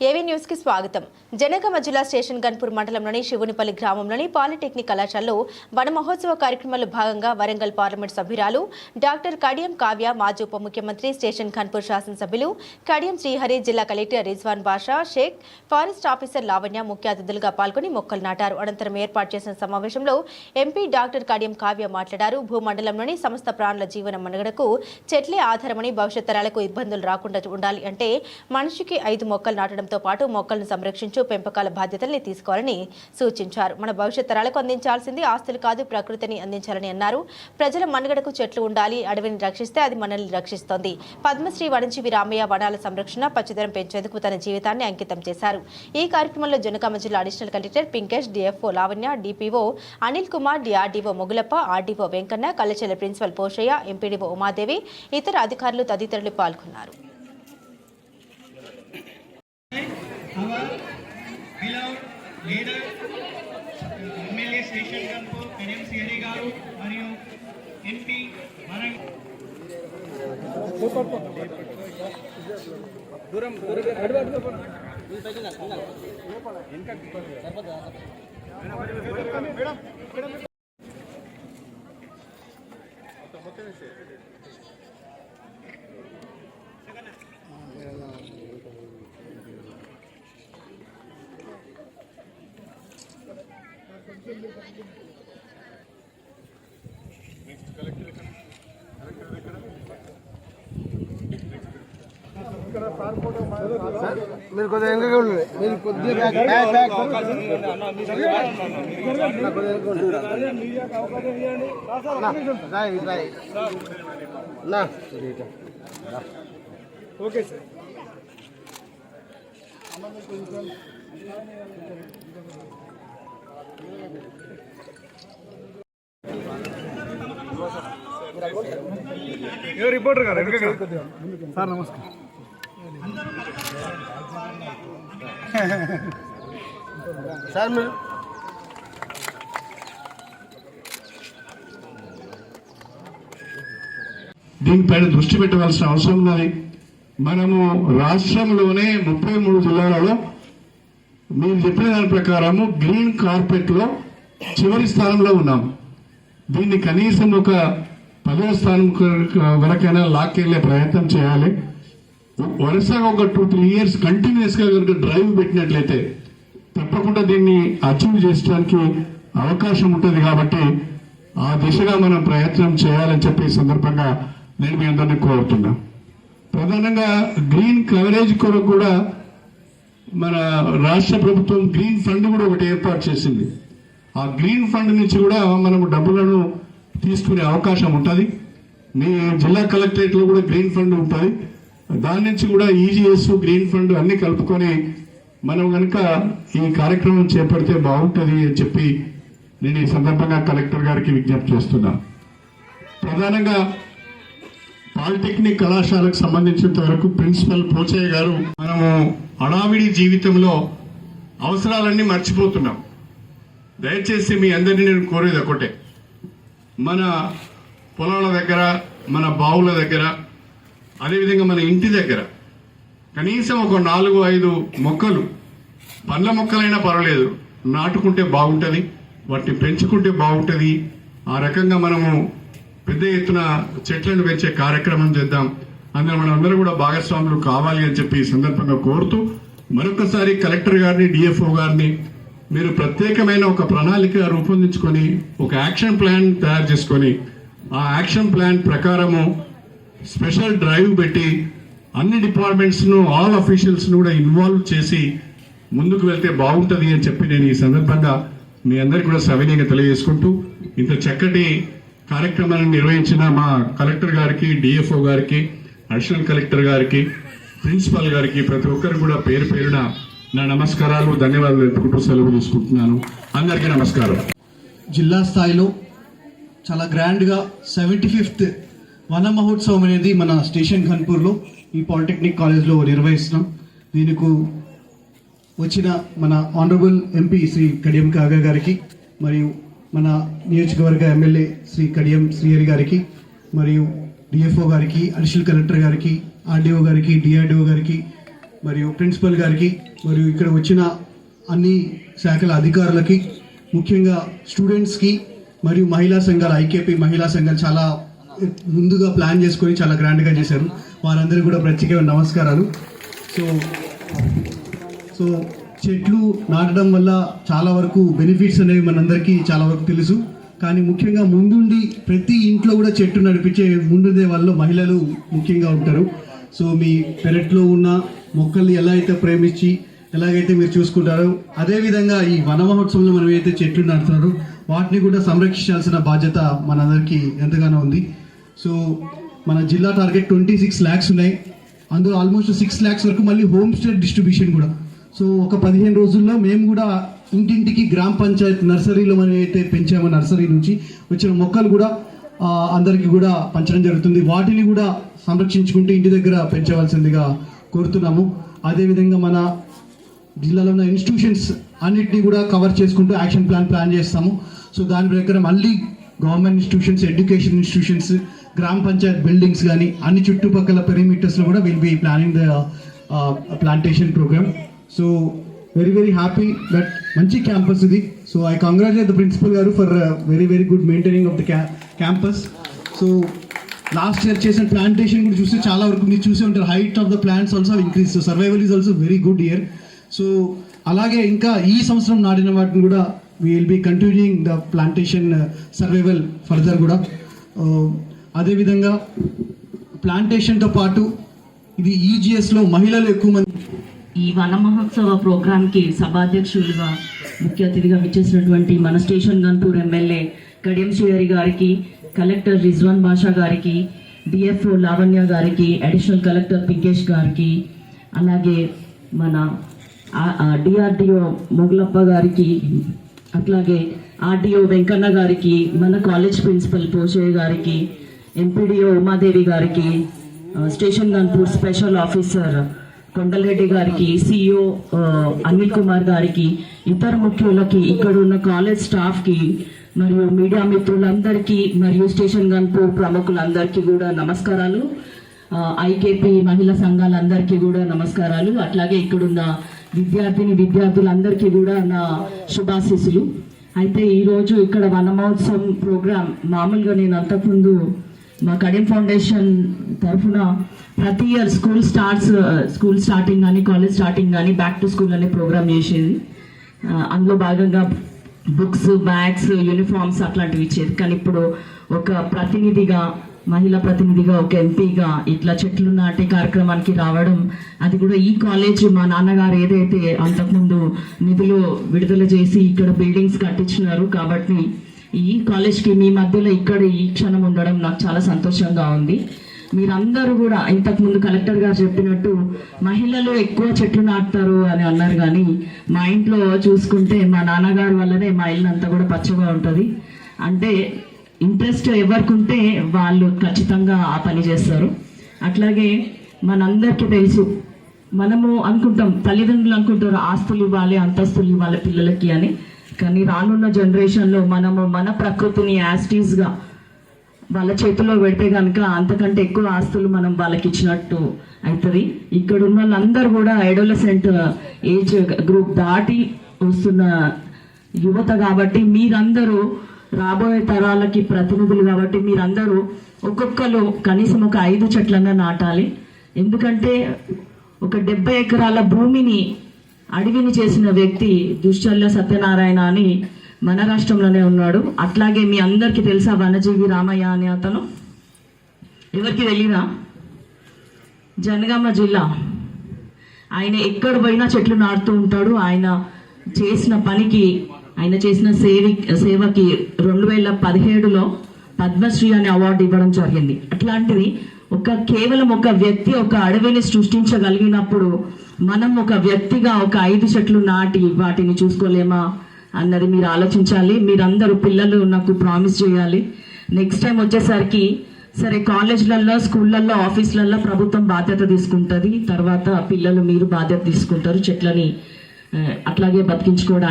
AV news కి స్వాగతం. జనగామ జిల్లా స్టేషన్ గన్పూర్ మండలంలోని శివునిపల్లి గ్రామంలోని పాలిటెక్నిక్ కళాశాలలో వన మహోత్సవ కార్యక్రమంలో భాగంగా వరంగల్ పార్లమెంట్ సభ్యురాలు డాక్టర్ కడియం కావ్య, మాజీ ఉప ముఖ్యమంత్రి స్టేషన్ గన్పూర్ శాసనసభ్యులు కడియం శ్రీహరి, జిల్లా కలెక్టర్ రిజ్వాన్ బాషా షేక్, ఫారెస్ట్ ఆఫీసర్ లావణ్య ముఖ్య అతిథులుగా పాల్గొని మొక్కలు నాటారు. అనంతరం ఏర్పాటు చేసిన సమావేశంలో ఎంపీ డాక్టర్ కడియం కావ్య మాట్లాడారు. భూమండలంలోని సమస్త ప్రాణుల జీవన మనుగడకు చెట్లే ఆధారమని, భవిష్యత్ తరాలకు ఇబ్బందులు రాకుండా ఉండాలి అంటే మనిషికి 5 మొక్కలు నాటడం తో పాటు మొక్కలను సంరక్షించు పెంపకాల బాధ్యతల్ని తీసుకోవాలని సూచించారు. మన భవిష్యత్ తరాలకు అందించాల్సింది ఆస్తులు కాదు, ప్రకృతిని అందించాలని అన్నారు. ప్రజల మనుగడకు చెట్లు ఉండాలి, అడవిని రక్షిస్తే అది మనల్ని రక్షిస్తోంది. పద్మశ్రీ వనంజీవి రామయ్య వనాల సంరక్షణ, పచ్చదనం పెంచేందుకు తన జీవితాన్ని అంకితం చేశారు. ఈ కార్యక్రమంలో జనగామ జిల్లా additional collector Pinkesh, DFO Lavanya, DPO Anil Kumar, DRDO Mogulappa, RDO Venkanna, కళాశాల ప్రిన్సిపల్ పోషయ్య, ఎంపీడీఓ ఉమాదేవి, ఇతర అధికారులు తదితరులు పాల్గొన్నారు. Our beloved leader, MLA Station Gannpur, Kadiam Srihari garu, మరియు MP మీరు కొద్దిగా ఎంగగా ఉండండి. మీరు కొద్దిగా ఓకే సార్. రిపోర్టర్ గారు సార్ నమస్కారం. సార్ మీరు దీనిపైన దృష్టి పెట్టవలసిన అవసరం ఉన్నది. మనము రాష్ట్రంలోనే 33 జిల్లాలలో మీరు చెప్పిన దాని ప్రకారము గ్రీన్ కార్పెట్ లో చివరి స్థానంలో ఉన్నాం. దీన్ని కనీసం ఒక 10వ స్థానం వరకైనా లాక్కెళ్లే ప్రయత్నం చేయాలి. వరుసగా ఒక 2-3 ఇయర్స్ కంటిన్యూస్ గా కనుక డ్రైవ్ పెట్టినట్లయితే తప్పకుండా దీన్ని అచీవ్ చేయడానికి అవకాశం ఉంటుంది. కాబట్టి ఆ దిశగా మనం ప్రయత్నం చేయాలని చెప్పి ఈ సందర్భంగా నేను మీ అందరినీ కోరుతున్నా. ప్రధానంగా గ్రీన్ కవరేజ్ కొరకు కూడా మన రాష్ట్ర ప్రభుత్వం గ్రీన్ ఫండ్ కూడా ఒకటి ఏర్పాటు చేసింది. ఆ గ్రీన్ ఫండ్ నుంచి కూడా మనము డబ్బులను తీసుకునే అవకాశం ఉంటుంది. మీ జిల్లా కలెక్టరేట్ లో కూడా గ్రీన్ ఫండ్ ఉంటుంది. దాని నుంచి కూడా ఈజీఎస్, గ్రీన్ ఫండ్ అన్ని కలుపుకొని మనం కనుక ఈ కార్యక్రమం చేపడితే బాగుంటుంది అని చెప్పి నేను ఈ సందర్భంగా కలెక్టర్ గారికి విజ్ఞప్తి చేస్తున్నా. ప్రధానంగా పాలిటెక్నిక్ కళాశాలకు సంబంధించినంత వరకు ప్రిన్సిపల్ పోచయ్య గారు, మనము హడావిడి జీవితంలో అవసరాలన్నీ మర్చిపోతున్నాం. దయచేసి మీ అందరినీ నేను కోరేది ఒకటే, మన పొలాల దగ్గర, మన బావుల దగ్గర, అదేవిధంగా మన ఇంటి దగ్గర కనీసం ఒక 4-5 మొక్కలు, పండ్ల మొక్కలైనా పర్వాలేదు, నాటుకుంటే బాగుంటుంది, వాటిని పెంచుకుంటే బాగుంటుంది. ఆ రకంగా మనము పెద్ద ఎత్తున చెట్లను పెంచే కార్యక్రమం చేద్దాం. అందులో మనం అందరూ కూడా భాగస్వాములు కావాలి అని చెప్పి ఈ సందర్భంగా కోరుతూ మరొకసారి కలెక్టర్ గారిని, డిఎఫ్ఓ గారిని మీరు ప్రత్యేకమైన ఒక ప్రణాళిక రూపొందించుకొని ఒక యాక్షన్ ప్లాన్ తయారు చేసుకొని ఆ యాక్షన్ ప్లాన్ ప్రకారము స్పెషల్ డ్రైవ్ పెట్టి అన్ని డిపార్ట్మెంట్స్ ను, ఆల్ అఫీషియల్స్ ను కూడా ఇన్వాల్వ్ చేసి ముందుకు వెళ్తే బాగుంటుంది అని చెప్పి నేను ఈ సందర్భంగా మీ అందరికీ కూడా సవినీయంగా తెలియజేసుకుంటూ ఇంత చక్కటి కార్యక్రమాన్ని నిర్వహించిన మా కలెక్టర్ గారికి, డిఎఫ్ఓ గారికి, అడిషనల్ కలెక్టర్ గారికి, ప్రిన్సిపల్ గారికి ప్రతి ఒక్కరు కూడా పేరు పేరున నా నమస్కారాలు, ధన్యవాదాలు తెలుపుకుంటూ సెలవు తీసుకుంటున్నాను. అందరికీ నమస్కారం. జిల్లా స్థాయిలో చాలా గ్రాండ్గా 75th వన మహోత్సవం అనేది మన స్టేషన్ గన్పూర్లో ఈ పాలిటెక్నిక్ కాలేజ్లో నిర్వహిస్తున్నాం. దీనికి వచ్చిన మన ఆనరబుల్ ఎంపీ శ్రీ కడియం కావ్య గారికి, మరియు మన నియోజకవర్గ ఎమ్మెల్యే శ్రీ కడియం శ్రీహరి గారికి, మరియు డిఎఫ్ఓ గారికి, అడిషనల్ కలెక్టర్ గారికి, ఆర్డీఓ గారికి, డిఆర్డీఓ గారికి, మరియు ప్రిన్సిపల్ గారికి మరియు ఇక్కడ వచ్చిన అన్ని శాఖల అధికారులకి, ముఖ్యంగా స్టూడెంట్స్కి మరియు మహిళా సంఘాల ఐకేపీ మహిళా సంఘాలు చాలా ముందుగా ప్లాన్ చేసుకొని చాలా గ్రాండ్గా చేశారు. వారందరికీ కూడా ప్రత్యేక నమస్కారాలు. సో చెట్లు నాటడం వల్ల చాలా వరకు బెనిఫిట్స్ అనేవి మనందరికీ చాలా వరకు తెలుసు. కానీ ముఖ్యంగా ముందుండి ప్రతి ఇంట్లో కూడా చెట్టు నడిపించే ముందుండే వాళ్ళు మహిళలు ముఖ్యంగా ఉంటారు. సో మీ పెరట్లో ఉన్న మొక్కల్ని ఎలా అయితే ప్రేమించి ఎలాగైతే మీరు చూసుకుంటారో, అదేవిధంగా ఈ వన మహోత్సవంలో మనం ఏదైతే చెట్లు నాటుతున్నారో వాటిని కూడా సంరక్షించాల్సిన బాధ్యత మనందరికీ ఎంతగానో ఉంది. సో మన జిల్లా టార్గెట్ 26 lakhs ఉన్నాయి. అందులో ఆల్మోస్ట్ 6 lakhs వరకు మళ్ళీ హోమ్ స్టే డిస్ట్రిబ్యూషన్ కూడా. సో ఒక 15 రోజుల్లో మేము కూడా ఇంటింటికి గ్రామ పంచాయత్ నర్సరీలో మనం అయితే పెంచామో నర్సరీ నుంచి వచ్చిన మొక్కలు కూడా అందరికీ కూడా పంచడం జరుగుతుంది. వాటిని కూడా సంరక్షించుకుంటూ ఇంటి దగ్గర పెంచవలసిందిగా కోరుతున్నాము. అదేవిధంగా మన జిల్లాలో ఉన్న ఇన్స్టిట్యూషన్స్ అన్నిటినీ కూడా కవర్ చేసుకుంటూ యాక్షన్ ప్లాన్ చేస్తాము. సో దాని ప్రకారం మళ్ళీ గవర్నమెంట్ ఇన్స్టిట్యూషన్స్, ఎడ్యుకేషన్ ఇన్స్టిట్యూషన్స్, గ్రామ పంచాయత్ బిల్డింగ్స్ కానీ అన్ని చుట్టుపక్కల పెరిమీటర్స్లో కూడా will be planning the plantation programme. So very happy that మంచి క్యాంపస్ ఇది. So I congratulate the principal గారు for very good maintaining of the campus. So last year చేసిన ప్లాంటేషన్ కూడా చూస్తే చాలా వరకు మీరు చూసే ఉంటారు. Height of the plants also increase. So survival is also very good year. So అలాగే ఇంకా ఈ సంవత్సరం నాటిన వాటిని కూడా we will be continuing the plantation survival further కూడా. అదేవిధంగా ప్లాంటేషన్తో పాటు ఇది ఈజీఎస్లో మహిళలు ఎక్కువ మంది ఈ వన మహోత్సవ ప్రోగ్రాంకి సభాధ్యక్షులుగా ముఖ్య అతిథిగా విచ్చేసినటువంటి మన స్టేషన్ గన్పూర్ ఎమ్మెల్యే కడియం శ్రీహరి గారికి, కలెక్టర్ రిజ్వాన్ బాషా గారికి, డిఎఫ్ఓ లావణ్య గారికి, అడిషనల్ కలెక్టర్ పింకేష్ గారికి, అలాగే మన డిఆర్డిఓ మొగలప్ప గారికి, అట్లాగే ఆర్డిఓ వెంకన్న గారికి, మన కాలేజ్ ప్రిన్సిపల్ పోషయ్య గారికి, ఎంపీడీఓ ఉమాదేవి గారికి, station Ghanpur special officer Kondala Reddy గారికి, సిఇఓ అనిల్ కుమార్ గారికి, ఇతర ముఖ్యులకి, ఇక్కడ ఉన్న కాలేజ్ స్టాఫ్కి మరియు మీడియా మిత్రులందరికీ మరియు స్టేషన్ గన్పూర్ ప్రముఖులందరికీ కూడా నమస్కారాలు. ఐకేపీ మహిళా సంఘాలందరికీ కూడా నమస్కారాలు. అట్లాగే ఇక్కడున్న విద్యార్థులందరికీ కూడా నా శుభాశీస్సులు. అయితే ఈరోజు ఇక్కడ వన మహోత్సవం ప్రోగ్రాం మామూలుగా నేను అంతకుముందు మా కడియం ఫౌండేషన్ తరఫున ప్రతి ఇయర్ స్కూల్ స్టార్టింగ్ కానీ కాలేజ్ స్టార్టింగ్ కానీ బ్యాక్ టు స్కూల్ అనే ప్రోగ్రామ్ చేసేది. అందులో భాగంగా బుక్స్, బ్యాగ్స్, యూనిఫామ్స్ అట్లాంటివి ఇచ్చేది. కానీ ఇప్పుడు ఒక ప్రతినిధిగా, మహిళా ప్రతినిధిగా, ఒక ఎంపీగా ఇట్లా చెట్లు నాటే కార్యక్రమానికి రావడం, అది కూడా ఈ కాలేజ్ మా నాన్నగారు ఏదైతే అంతకుముందు నిధులు విడుదల చేసి ఇక్కడ బిల్డింగ్స్ కట్టించినారు కాబట్టి ఈ కాలేజ్కి మీ మధ్యలో ఇక్కడ ఈ క్షణం ఉండడం నాకు చాలా సంతోషంగా ఉంది. మీరందరూ కూడా ఇంతకుముందు కలెక్టర్ గారు చెప్పినట్టు మహిళలు ఎక్కువ చెట్లు నాటుతారు అని అన్నారు. కానీ మా ఇంట్లో చూసుకుంటే మా నాన్నగారు వల్లనే మా ఇల్లు అంతా కూడా పచ్చగా ఉంటుంది. అంటే ఇంట్రెస్ట్ ఎవరికి ఉంటే వాళ్ళు ఖచ్చితంగా ఆ పని చేస్తారు. అట్లాగే మనందరికీ తెలుసు, మనము అనుకుంటాం, తల్లిదండ్రులు అనుకుంటారు ఆస్తులు ఇవ్వాలి, అంతస్తులు ఇవ్వాలి పిల్లలకి అని. కానీ రానున్న జనరేషన్లో మనము మన ప్రకృతిని యాస్టీస్గా వాళ్ళ చేతిలో పెడితే కనుక అంతకంటే ఎక్కువ ఆస్తులు మనం వాళ్ళకి ఇచ్చినట్టు అవుతుంది. ఇక్కడ ఉన్న వాళ్ళందరూ కూడా అడోలసెంట్ ఏజ్ గ్రూప్ దాటి వస్తున్న యువత కాబట్టి మీరందరూ రాబోయే తరాలకి ప్రతినిధులు కాబట్టి మీరందరూ ఒక్కొక్కరు కనీసం ఒక 5 చెట్లన్నా నాటాలి. ఎందుకంటే ఒక 70 ఎకరాల భూమిని అడవిని చేసిన వ్యక్తి దుశ్చల్య సత్యనారాయణ అని మన రాష్ట్రంలోనే ఉన్నాడు. అట్లాగే మీ అందరికీ తెలుసా వనజీవి రామయ్య అనే అతను? ఎవరికి తెలీదా? జనగామ జిల్లా. ఆయన ఎక్కడ పోయినా చెట్లు నాటుతూ ఉంటాడు. ఆయన చేసిన పనికి, ఆయన చేసిన సేవకి 2017లో పద్మశ్రీ అనే అవార్డు ఇవ్వడం జరిగింది. అట్లాంటిది కేవలం ఒక వ్యక్తి ఒక అడవిని సృష్టించగలిగినప్పుడు మనం ఒక వ్యక్తిగా ఒక 5 చెట్లు నాటి వాటిని చూసుకోలేమా అన్నది మీరు ఆలోచించాలి. మీరందరూ పిల్లలు నాకు ప్రామిస్ చేయాలి. నెక్స్ట్ టైం వచ్చేసరికి సరే కాలేజ్లలో, స్కూళ్ళల్లో, ఆఫీసులలో ప్రభుత్వం బాధ్యత తీసుకుంటుంది. తర్వాత పిల్లలు మీరు బాధ్యత తీసుకుంటారు చెట్లని అట్లాగే బతికించుకోవడానికి.